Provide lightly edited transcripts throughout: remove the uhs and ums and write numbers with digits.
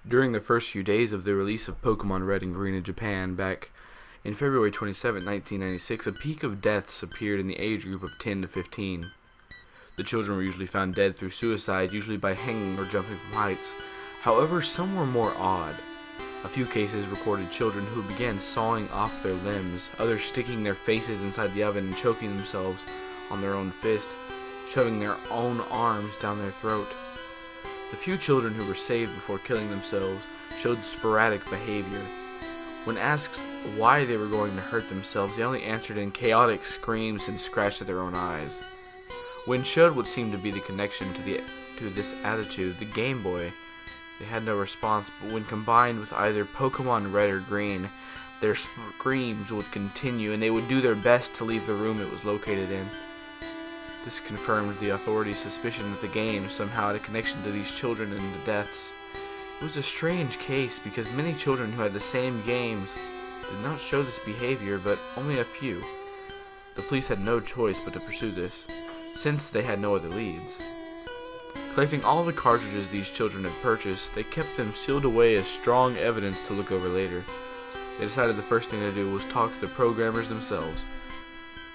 During the first few days of the release of Pokemon Red and Green in Japan back in February 27, 1996, a peak of deaths appeared in the age group of 10 to 15. The children were usually found dead through suicide, usually by hanging or jumping from heights. However, some were more odd. A few cases recorded children who began sawing off their limbs, others sticking their faces inside the oven and choking themselves on their own fist, shoving their own arms down their throat. The few children who were saved before killing themselves showed sporadic behavior. When asked why they were going to hurt themselves, they only answered in chaotic screams and scratched at their own eyes. When showed what seemed to be the connection to this attitude, the Game Boy, they had no response, but when combined with either Pokemon Red or Green, their screams would continue and they would do their best to leave the room it was located in. This confirmed the authorities' suspicion that the game somehow had a connection to these children and the deaths. It was a strange case because many children who had the same games did not show this behavior, but only a few. The police had no choice but to pursue this, since they had no other leads. Collecting all the cartridges these children had purchased, they kept them sealed away as strong evidence to look over later. They decided the first thing to do was talk to the programmers themselves.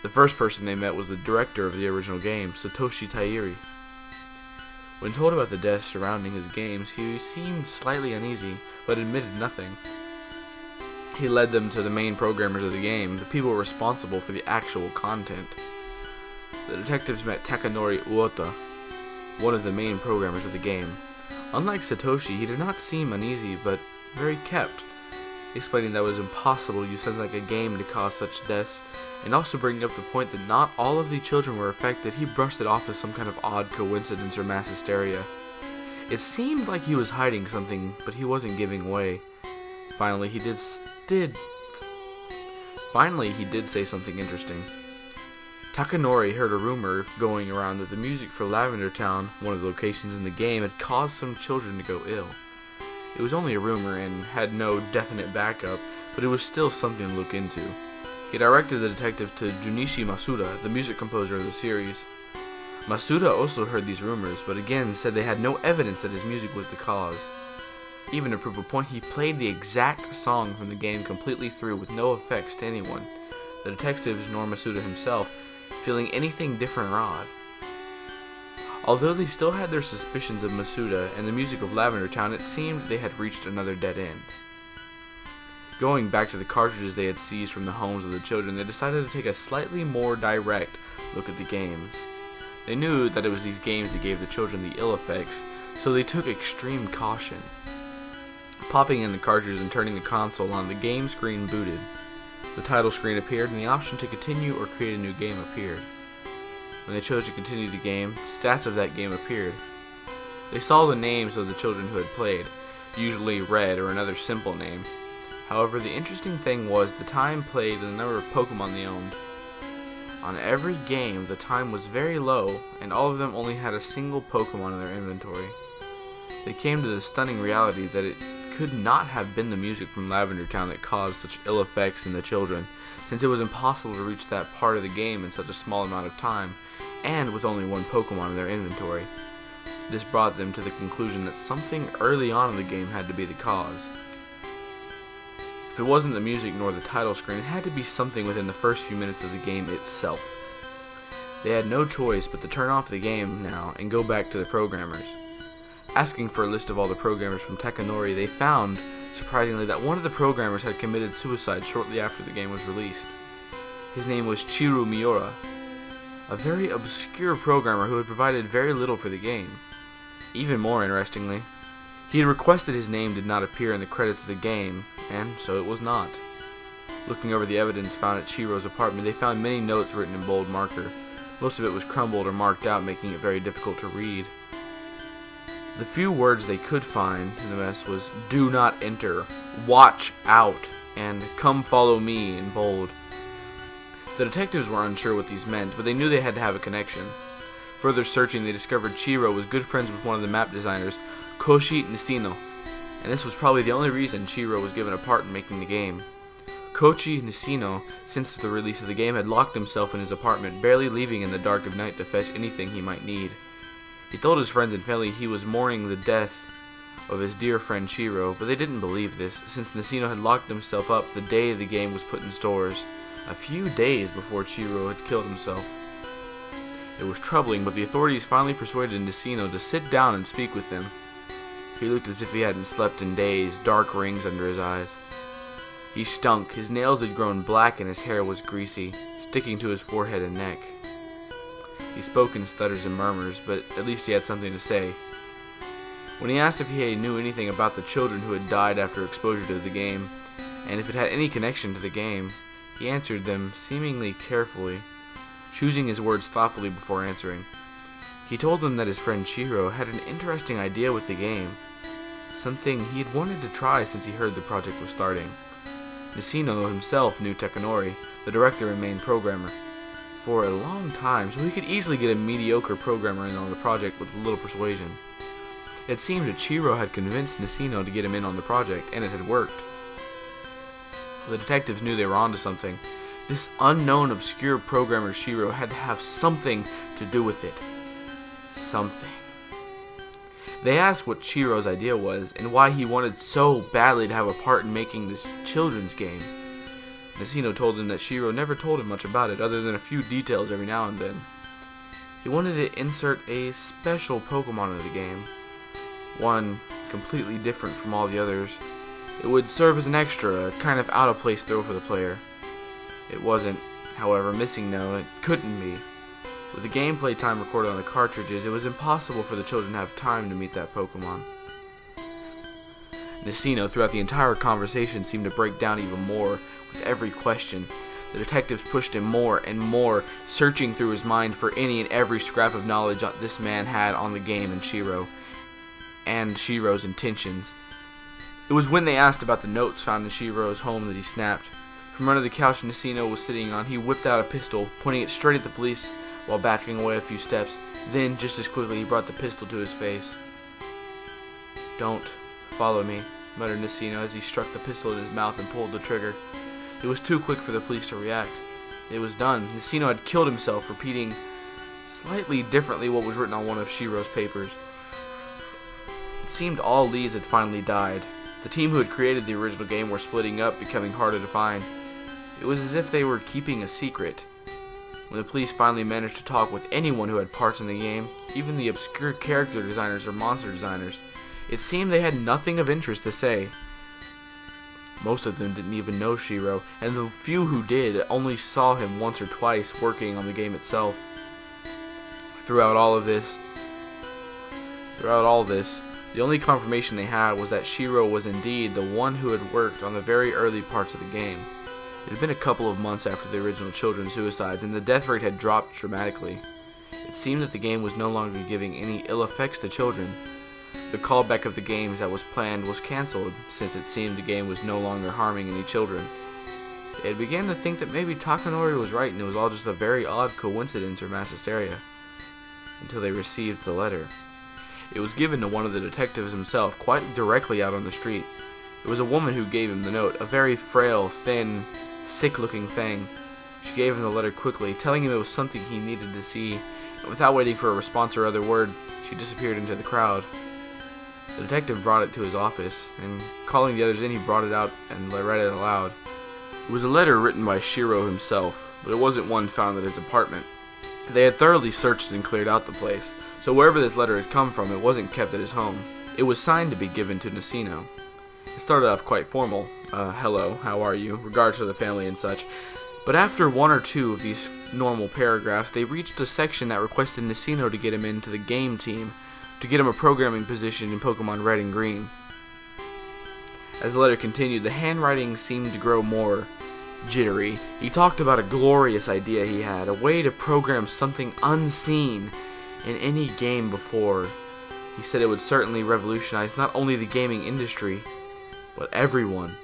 The first person they met was the director of the original game, Satoshi Tairi. When told about the deaths surrounding his games, he seemed slightly uneasy, but admitted nothing. He led them to the main programmers of the game, the people responsible for the actual content. The detectives met Takanori Uota, one of the main programmers of the game. Unlike Satoshi, he did not seem uneasy, but very kept, explaining that it was impossible to use something like a game to cause such deaths, and also bringing up the point that not all of the children were affected. He brushed it off as some kind of odd coincidence or mass hysteria. It seemed like he was hiding something, but he wasn't giving away. Finally, he did say something interesting. Takanori heard a rumor going around that the music for Lavender Town, one of the locations in the game, had caused some children to go ill. It was only a rumor and had no definite backup, but it was still something to look into. He directed the detective to Junichi Masuda, the music composer of the series. Masuda also heard these rumors, but again said they had no evidence that his music was the cause. Even to prove a point, he played the exact song from the game completely through with no effects to anyone, the detectives nor Masuda himself feeling anything different or odd. Although they still had their suspicions of Masuda and the music of Lavender Town, it seemed they had reached another dead end. Going back to the cartridges they had seized from the homes of the children, they decided to take a slightly more direct look at the games. They knew that it was these games that gave the children the ill effects, so they took extreme caution. Popping in the cartridges and turning the console on, the game screen booted. The title screen appeared and the option to continue or create a new game appeared. When they chose to continue the game, stats of that game appeared. They saw the names of the children who had played, usually Red or another simple name. However, the interesting thing was the time played and the number of Pokemon they owned. On every game, the time was very low, and all of them only had a single Pokemon in their inventory. They came to the stunning reality that it could not have been the music from Lavender Town that caused such ill effects in the children, since it was impossible to reach that part of the game in such a small amount of time, and with only one Pokemon in their inventory. This brought them to the conclusion that something early on in the game had to be the cause. If it wasn't the music nor the title screen, it had to be something within the first few minutes of the game itself. They had no choice but to turn off the game now and go back to the programmers. Asking for a list of all the programmers from Takanori, they found, surprisingly, that one of the programmers had committed suicide shortly after the game was released. His name was Chiru Miura, a very obscure programmer who had provided very little for the game. Even more interestingly, he had requested his name did not appear in the credits of the game, and so it was not. Looking over the evidence found at Chiro's apartment, they found many notes written in bold marker. Most of it was crumbled or marked out, making it very difficult to read. The few words they could find in the mess was "Do not enter," "Watch out," and "Come follow me" in bold. The detectives were unsure what these meant, but they knew they had to have a connection. Further searching, they discovered Chiro was good friends with one of the map designers, Koshi Nishino, and this was probably the only reason Chiro was given a part in making the game. Koshi Nishino, since the release of the game, had locked himself in his apartment, barely leaving in the dark of night to fetch anything he might need. He told his friends and family he was mourning the death of his dear friend Shiro, but they didn't believe this, since Nacino had locked himself up the day the game was put in stores, a few days before Shiro had killed himself. It was troubling, but the authorities finally persuaded Nacino to sit down and speak with them. He looked as if he hadn't slept in days, dark rings under his eyes. He stunk, his nails had grown black and his hair was greasy, sticking to his forehead and neck. He spoke in stutters and murmurs, but at least he had something to say. When he asked if he knew anything about the children who had died after exposure to the game, and if it had any connection to the game, he answered them seemingly carefully, choosing his words thoughtfully before answering. He told them that his friend Shiro had an interesting idea with the game, something he had wanted to try since he heard the project was starting. Nacino himself knew Takanori, the director and main programmer, for a long time, so he could easily get a mediocre programmer in on the project with a little persuasion. It seemed that Shiro had convinced Nacino to get him in on the project, and it had worked. The detectives knew they were onto something. This unknown, obscure programmer Shiro had to have something to do with it. Something. They asked what Shiro's idea was, and why he wanted so badly to have a part in making this children's game. Nacino told him that Shiro never told him much about it, other than a few details every now and then. He wanted to insert a special Pokemon into the game, one completely different from all the others. It would serve as an extra, a kind of out-of-place throw for the player. It wasn't, however, missing no, it couldn't be. With the gameplay time recorded on the cartridges, it was impossible for the children to have time to meet that Pokemon. Nacino, throughout the entire conversation, seemed to break down even more with every question. The detectives pushed him more and more, searching through his mind for any and every scrap of knowledge this man had on the game and Shiro, and Shiro's intentions. It was when they asked about the notes found in Shiro's home that he snapped. From under the couch Nacino was sitting on, he whipped out a pistol, pointing it straight at the police while backing away a few steps. Then, just as quickly, he brought the pistol to his face. "Don't follow me," muttered Nacino as he struck the pistol in his mouth and pulled the trigger. It was too quick for the police to react. It was done. Nacino had killed himself, repeating slightly differently what was written on one of Shiro's papers. It seemed all leads had finally died. The team who had created the original game were splitting up, becoming harder to find. It was as if they were keeping a secret. When the police finally managed to talk with anyone who had parts in the game, even the obscure character designers or monster designers, it seemed they had nothing of interest to say. Most of them didn't even know Shiro, and the few who did only saw him once or twice working on the game itself. Throughout all this, the only confirmation they had was that Shiro was indeed the one who had worked on the very early parts of the game. It had been a couple of months after the original children's suicides, and the death rate had dropped dramatically. It seemed that the game was no longer giving any ill effects to children. The callback of the games that was planned was cancelled, since it seemed the game was no longer harming any children. They had begun to think that maybe Takanori was right and it was all just a very odd coincidence or mass hysteria, until they received the letter. It was given to one of the detectives himself, quite directly out on the street. It was a woman who gave him the note, a very frail, thin, sick-looking thing. She gave him the letter quickly, telling him it was something he needed to see, and without waiting for a response or other word, she disappeared into the crowd. The detective brought it to his office, and calling the others in, he brought it out and read it aloud. It was a letter written by Shiro himself, but it wasn't one found at his apartment. They had thoroughly searched and cleared out the place, so wherever this letter had come from, it wasn't kept at his home. It was signed to be given to Nacino. It started off quite formal. Hello, how are you? Regards to the family and such. But after one or two of these normal paragraphs, they reached a section that requested Nacino to get him into the game team, to get him a programming position in Pokemon Red and Green. As the letter continued, the handwriting seemed to grow more jittery. He talked about a glorious idea he had, a way to program something unseen in any game before. He said it would certainly revolutionize not only the gaming industry, but everyone.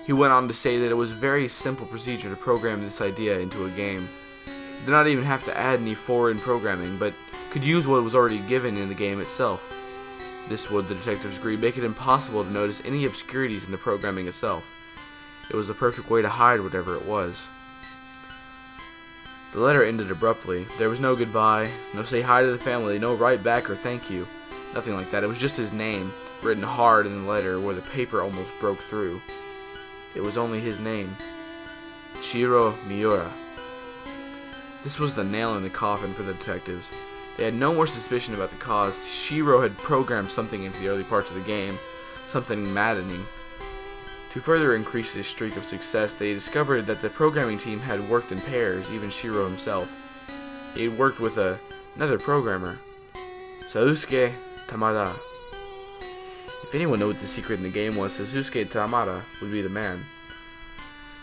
He went on to say that it was a very simple procedure to program this idea into a game. He did not even have to add any foreign programming, but could use what was already given in the game itself. This would, the detectives agreed, make it impossible to notice any obscurities in the programming itself. It was the perfect way to hide whatever it was. The letter ended abruptly. There was no goodbye, no say hi to the family, no write back or thank you. Nothing like that. It was just his name, written hard in the letter where the paper almost broke through. It was only his name. Chiro Miura. This was the nail in the coffin for the detectives. They had no more suspicion about the cause. Shiro had programmed something into the early parts of the game, something maddening. To further increase his streak of success, they discovered that the programming team had worked in pairs, even Shiro himself. He had worked with another programmer, Sasuke Tamada. If anyone knew what the secret in the game was, Sasuke Tamada would be the man.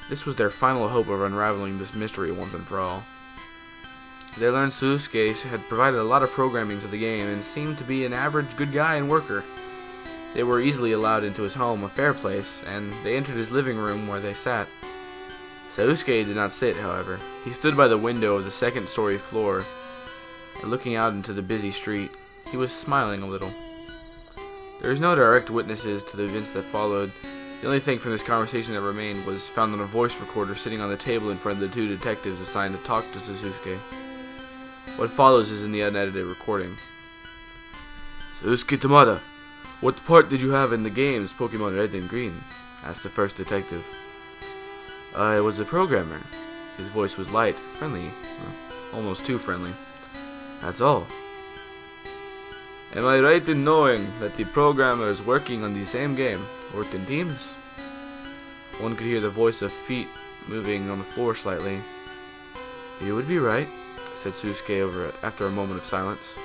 This was their final hope of unraveling this mystery once and for all. They learned Sasuke had provided a lot of programming to the game and seemed to be an average good guy and worker. They were easily allowed into his home, a fair place, and they entered his living room where they sat. Sasuke did not sit, however. He stood by the window of the second-story floor, and looking out into the busy street. He was smiling a little. There is no direct witnesses to the events that followed. The only thing from this conversation that remained was found on a voice recorder sitting on the table in front of the two detectives assigned to talk to Sasuke. What follows is in the unedited recording. Sasuke Tamada, what part did you have in the games Pokemon Red and Green? Asked the first detective. I was a programmer. His voice was light, friendly, almost too friendly. That's all. Am I right in knowing that the programmers working on the same game worked in teams? One could hear the voice of feet moving on the floor slightly. You would be right, said Sasuke after a moment of silence.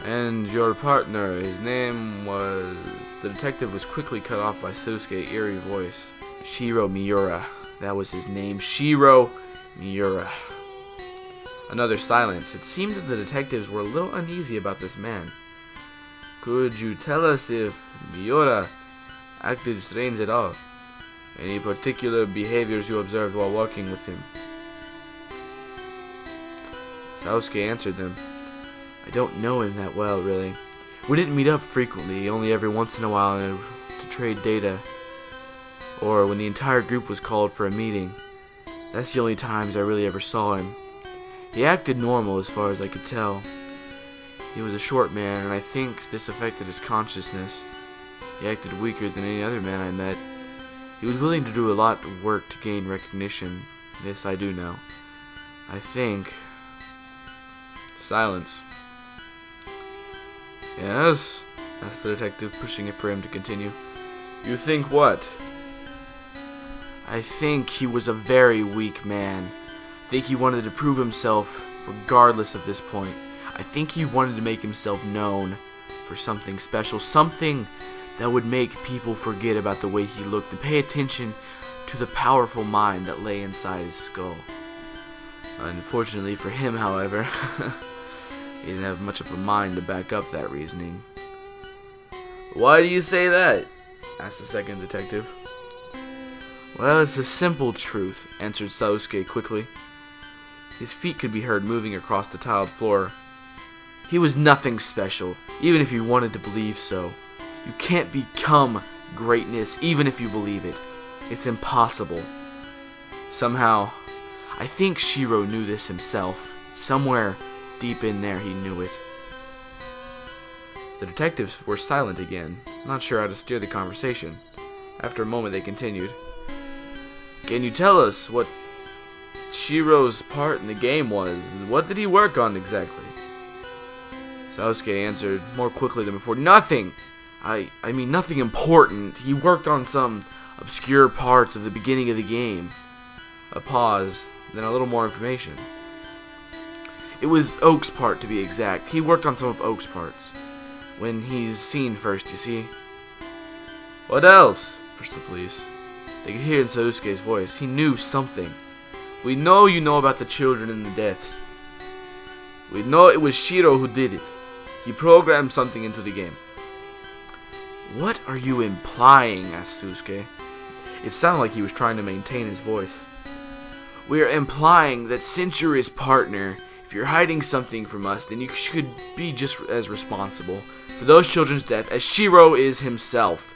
And your partner, his name was... The detective was quickly cut off by Sasuke's eerie voice. Shiro Miura. That was his name. Shiro Miura. Another silence. It seemed that the detectives were a little uneasy about this man. Could you tell us if Miura acted strange at all? Any particular behaviors you observed while working with him? Sasuke answered them. I don't know him that well, really. We didn't meet up frequently, only every once in a while to trade data. Or when the entire group was called for a meeting. That's the only times I really ever saw him. He acted normal as far as I could tell. He was a short man, and I think this affected his consciousness. He acted weaker than any other man I met. He was willing to do a lot of work to gain recognition. This I do know. I think... Silence. Yes? Asked the detective, pushing it for him to continue. You think what? I think he was a very weak man. I think he wanted to prove himself regardless of this point. I think he wanted to make himself known for something special. Something that would make people forget about the way he looked and pay attention to the powerful mind that lay inside his skull. Unfortunately for him, however, he didn't have much of a mind to back up that reasoning. Why do you say that? Asked the second detective. Well, it's a simple truth, answered Sasuke quickly. His feet could be heard moving across the tiled floor. He was nothing special, even if you wanted to believe so. You can't become greatness, even if you believe it. It's impossible. Somehow, I think Shiro knew this himself. Somewhere deep in there, he knew it. The detectives were silent again, not sure how to steer the conversation. After a moment, they continued. Can you tell us what Shiro's part in the game was? What did he work on exactly? Sasuke answered more quickly than before. Nothing! I mean nothing important. He worked on some obscure parts of the beginning of the game. A pause, then a little more information. It was Oak's part, to be exact. He worked on some of Oak's parts. When he's seen first, you see. What else? Pushed the police. They could hear in Sasuke's voice. He knew something. We know you know about the children and the deaths. We know it was Shiro who did it. He programmed something into the game. What are you implying? Asked Sasuke. It sounded like he was trying to maintain his voice. We are implying that since you're his partner, if you're hiding something from us, then you should be just as responsible for those children's death as Shiro is himself.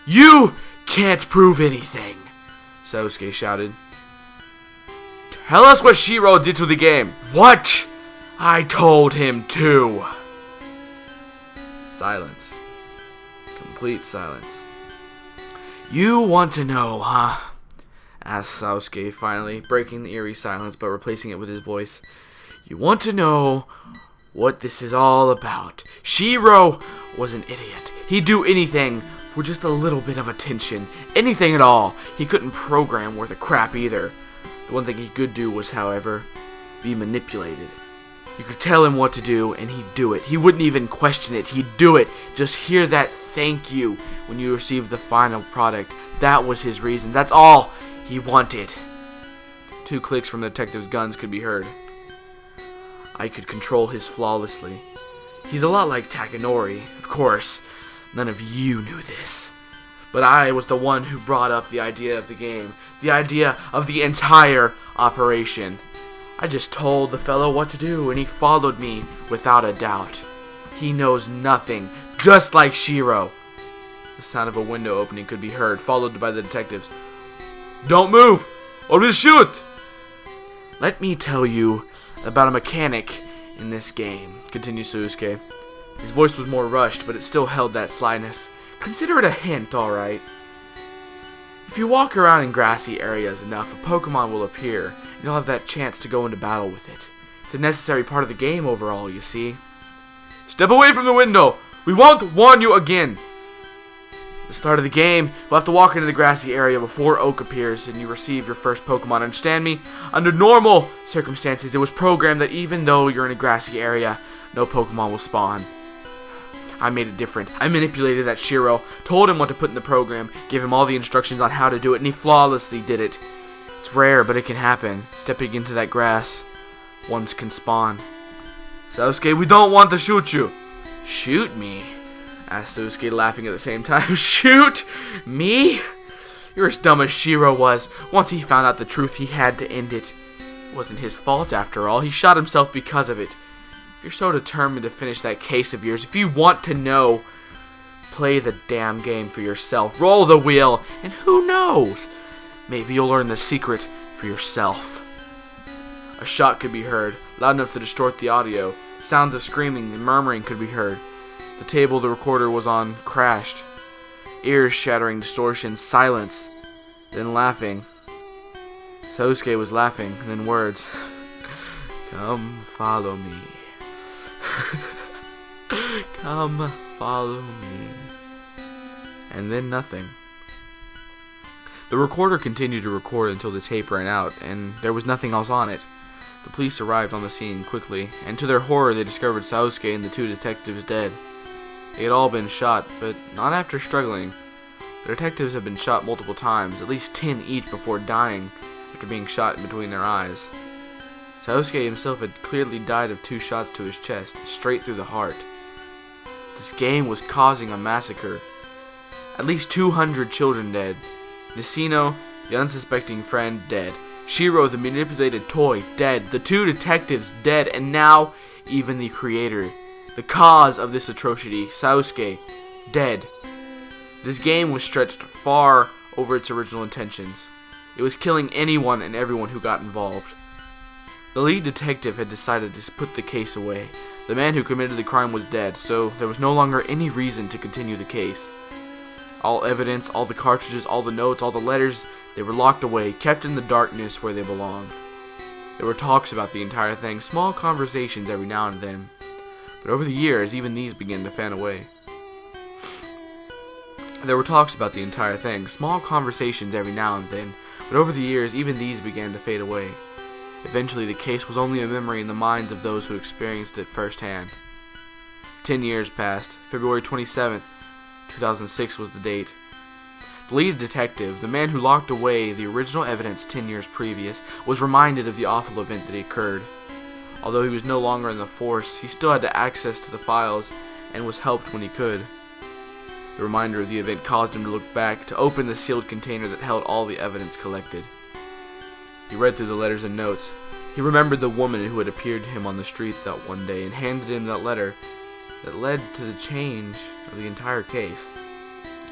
You can't prove anything, Sasuke shouted. Tell us what Shiro did to the game. What? I told him to. Silence. Complete silence. "You want to know, huh?" asked Sasuke, finally, breaking the eerie silence but replacing it with his voice. "You want to know what this is all about? Shiro was an idiot. He'd do anything for just a little bit of attention. Anything at all. He couldn't program worth a crap either. The one thing he could do was, however, be manipulated. You could tell him what to do, and he'd do it. He wouldn't even question it. He'd do it. Just hear that thank you when you receive the final product. That was his reason. That's all he wanted." 2 clicks from the detective's guns could be heard. "I could control his flawlessly. He's a lot like Takanori, of course. None of you knew this. But I was the one who brought up the idea of the game. The idea of the entire operation. I just told the fellow what to do, and he followed me without a doubt. He knows nothing, just like Shiro." The sound of a window opening could be heard, followed by the detectives. "Don't move, or we'll shoot!" "Let me tell you about a mechanic in this game," continued Sasuke. His voice was more rushed, but it still held that slyness. "Consider it a hint, alright? If you walk around in grassy areas enough, a Pokemon will appear, and you'll have that chance to go into battle with it. It's a necessary part of the game overall, you see." "Step away from the window! We won't warn you again!" "At the start of the game, you'll have to walk into the grassy area before Oak appears, and you receive your first Pokemon. Understand me? Under normal circumstances, it was programmed that even though you're in a grassy area, no Pokemon will spawn. I made it different. I manipulated that Shiro, told him what to put in the program, gave him all the instructions on how to do it, and he flawlessly did it. It's rare, but it can happen. Stepping into that grass, ones can spawn." "Sasuke, we don't want to shoot you." "Shoot me?" asked Sasuke, laughing at the same time. "Shoot me? You're as dumb as Shiro was. Once he found out the truth, he had to end it. It wasn't his fault after all. He shot himself because of it. You're so determined to finish that case of yours. If you want to know, play the damn game for yourself. Roll the wheel, and who knows? Maybe you'll learn the secret for yourself." A shot could be heard, loud enough to distort the audio. Sounds of screaming and murmuring could be heard. The table the recorder was on crashed. Ear-shattering distortion, silence, then laughing. Sasuke was laughing, and then words. "Come follow me. Come follow me." And then nothing. The recorder continued to record until the tape ran out, and there was nothing else on it. The police arrived on the scene quickly, and to their horror they discovered Sasuke and the 2 detectives dead. They had all been shot, but not after struggling. The detectives had been shot multiple times, at least 10 each before dying after being shot in between their eyes. Sasuke himself had clearly died of 2 shots to his chest, straight through the heart. This game was causing a massacre. At least 200 children dead. Nisino, the unsuspecting friend, dead. Shiro, the manipulated toy, dead. The 2 detectives, dead. And now, even the creator, the cause of this atrocity, Sasuke, dead. This game was stretched far over its original intentions. It was killing anyone and everyone who got involved. The lead detective had decided to put the case away. The man who committed the crime was dead, so there was no longer any reason to continue the case. All evidence, all the cartridges, all the notes, all the letters, they were locked away, kept in the darkness where they belonged. There were talks about the entire thing, small conversations every now and then. But over the years, even these began to fan away. There were talks about the entire thing, small conversations every now and then, but over the years, even these began to fade away. Eventually, the case was only a memory in the minds of those who experienced it firsthand. 10 years passed. February 27th, 2006 was the date. The lead detective, the man who locked away the original evidence 10 years previous, was reminded of the awful event that occurred. Although he was no longer in the force, he still had access to the files and was helped when he could. The reminder of the event caused him to look back, to open the sealed container that held all the evidence collected. He read through the letters and notes. He remembered the woman who had appeared to him on the street that one day and handed him that letter that led to the change of the entire case.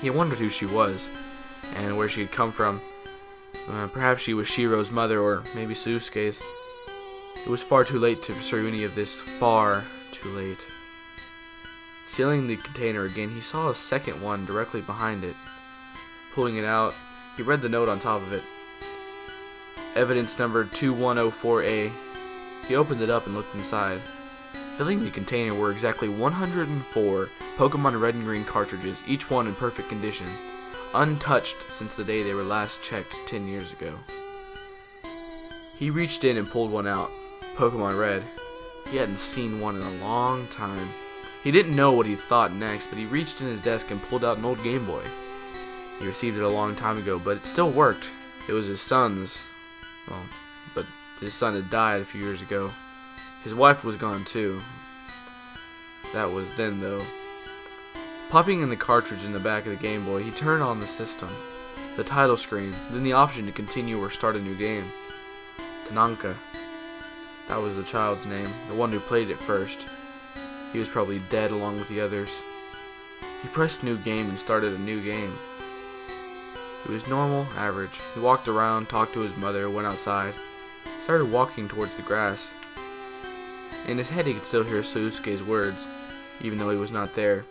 He wondered who she was and where she had come from. Perhaps she was Shiro's mother, or maybe Sasuke's. It was far too late to pursue any of this. Far too late. Sealing the container again, he saw a second one directly behind it. Pulling it out, he read the note on top of it. Evidence number 2104A. He opened it up and looked inside. Filling the container were exactly 104 Pokemon Red and Green cartridges, each one in perfect condition, untouched since the day they were last checked 10 years ago. He reached in and pulled one out. Pokemon Red. He hadn't seen one in a long time. He didn't know what he thought next, but he reached in his desk and pulled out an old Game Boy. He received it a long time ago, but it still worked. It was his son's. Well, but his son had died a few years ago. His wife was gone too. That was then, though. Popping in the cartridge in the back of the Game Boy, he turned on the system, the title screen, then the option to continue or start a new game. Tanaka. That was the child's name, the one who played it first. He was probably dead along with the others. He pressed new game and started a new game. It was normal, average. He walked around, talked to his mother, went outside, started walking towards the grass. In his head he could still hear Sasuke's words, even though he was not there.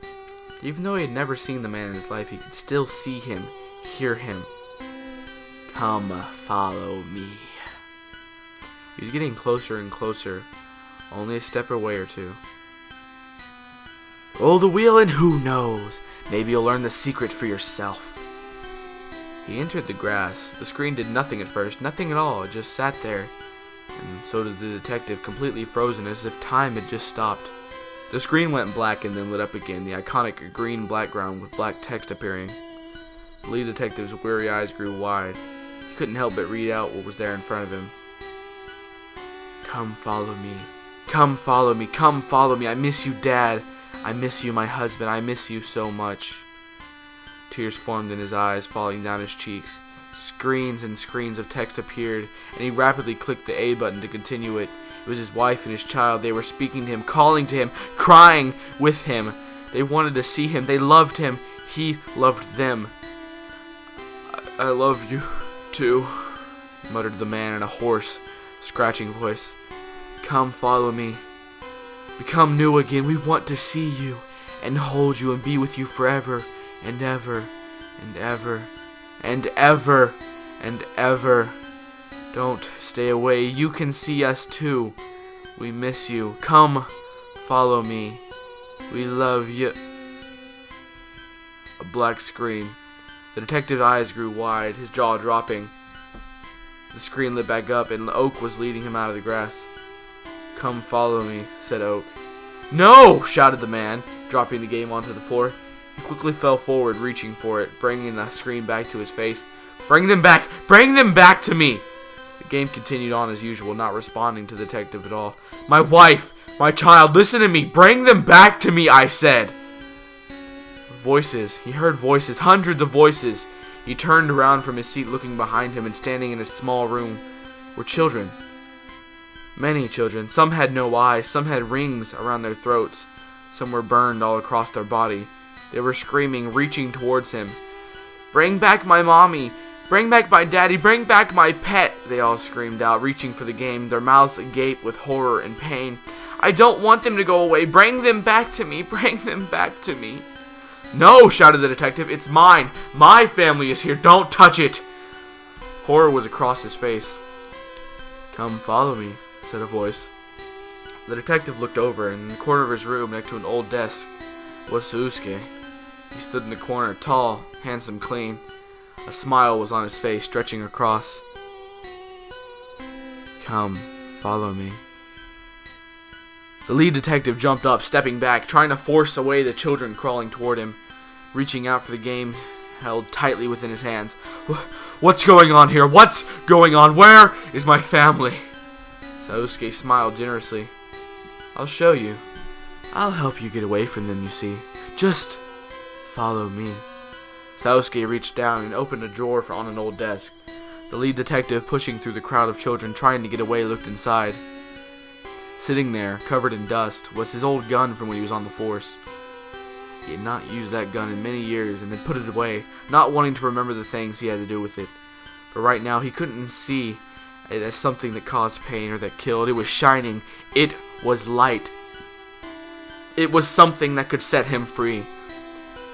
Even though he had never seen the man in his life, he could still see him, hear him. Come, follow me. He was getting closer and closer, only a step away or two. Roll the wheel and who knows, maybe you'll learn the secret for yourself. He entered the grass. The screen did nothing at first, nothing at all, it just sat there. And so did the detective, completely frozen, as if time had just stopped. The screen went black and then lit up again, the iconic green background with black text appearing. The lead detective's weary eyes grew wide. He couldn't help but read out what was there in front of him. Come follow me. Come follow me. Come follow me. I miss you, Dad. I miss you, my husband. I miss you so much. Tears formed in his eyes, falling down his cheeks. Screens and screens of text appeared, and he rapidly clicked the A button to continue it. It was his wife and his child. They were speaking to him, calling to him, crying with him. They wanted to see him. They loved him. He loved them. I love you, too, muttered the man in a hoarse, scratching voice. Come follow me. Become new again. We want to see you and hold you and be with you forever and ever and ever and ever and ever. Don't stay away. You can see us too. We miss you. Come follow me. We love you. A black screen. The detective's eyes grew wide, his jaw dropping. The screen lit back up, and Oak was leading him out of the grass. Come follow me, said Oak. No! Shouted the man, dropping the game onto the floor. He quickly fell forward, reaching for it, bringing the screen back to his face. Bring them back! Bring them back to me! The game continued on as usual, not responding to the detective at all. My wife! My child! Listen to me! Bring them back to me, I said! Voices. He heard voices. Hundreds of voices. He turned around from his seat, looking behind him, and standing in a small room were children. Many children. Some had no eyes. Some had rings around their throats. Some were burned all across their body. They were screaming, reaching towards him. Bring back my mommy! Bring back my daddy! Bring back my pet! They all screamed out, reaching for the game, their mouths agape with horror and pain. I don't want them to go away! Bring them back to me! Bring them back to me! No! Shouted the detective. It's mine! My family is here! Don't touch it! Horror was across his face. Come follow me, said a voice. The detective looked over, and in the corner of his room, next to an old desk, was Sasuke. He stood in the corner, tall, handsome, clean. A smile was on his face, stretching across. Come, follow me. The lead detective jumped up, stepping back, trying to force away the children crawling toward him, reaching out for the game held tightly within his hands. What's going on here? What's going on? Where is my family? Sasuke smiled generously. I'll show you. I'll help you get away from them, you see. Just follow me. Sasuke reached down and opened a drawer on an old desk. The lead detective, pushing through the crowd of children trying to get away, looked inside. Sitting there, covered in dust, was his old gun from when he was on the force. He had not used that gun in many years and had put it away, not wanting to remember the things he had to do with it. But right now he couldn't see it as something that caused pain or that killed. It was shining. It was light. It was something that could set him free.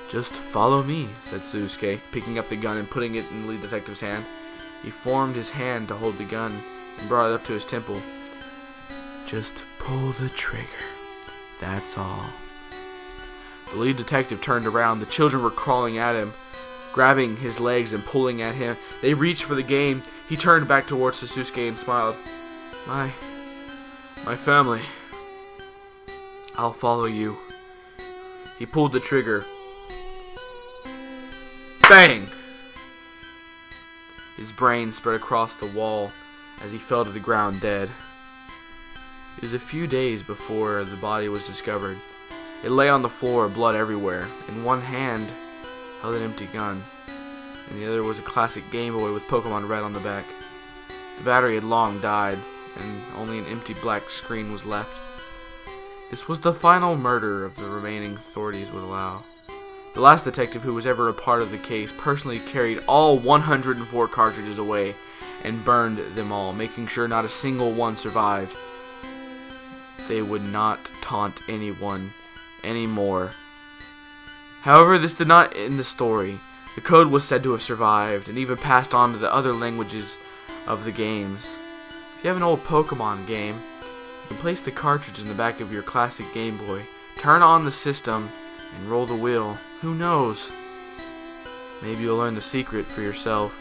"Just follow me," said Sasuke, picking up the gun and putting it in the lead detective's hand. He formed his hand to hold the gun and brought it up to his temple. "Just pull the trigger. That's all." The lead detective turned around. The children were crawling at him, grabbing his legs and pulling at him. They reached for the game. He turned back towards Sasuke and smiled. My family. I'll follow you." He pulled the trigger. Bang! His brain spread across the wall as he fell to the ground dead. It was a few days before the body was discovered. It lay on the floor, blood everywhere. In one hand held an empty gun. In the other was a classic Game Boy with Pokemon Red on the back. The battery had long died, and only an empty black screen was left. This was the final murder of the remaining authorities would allow. The last detective who was ever a part of the case personally carried all 104 cartridges away and burned them all, making sure not a single one survived. They would not taunt anyone anymore. However, this did not end the story. The code was said to have survived and even passed on to the other languages of the games. If you have an old Pokemon game, you can place the cartridge in the back of your classic Game Boy, turn on the system, and roll the wheel. Who knows? Maybe you'll learn the secret for yourself.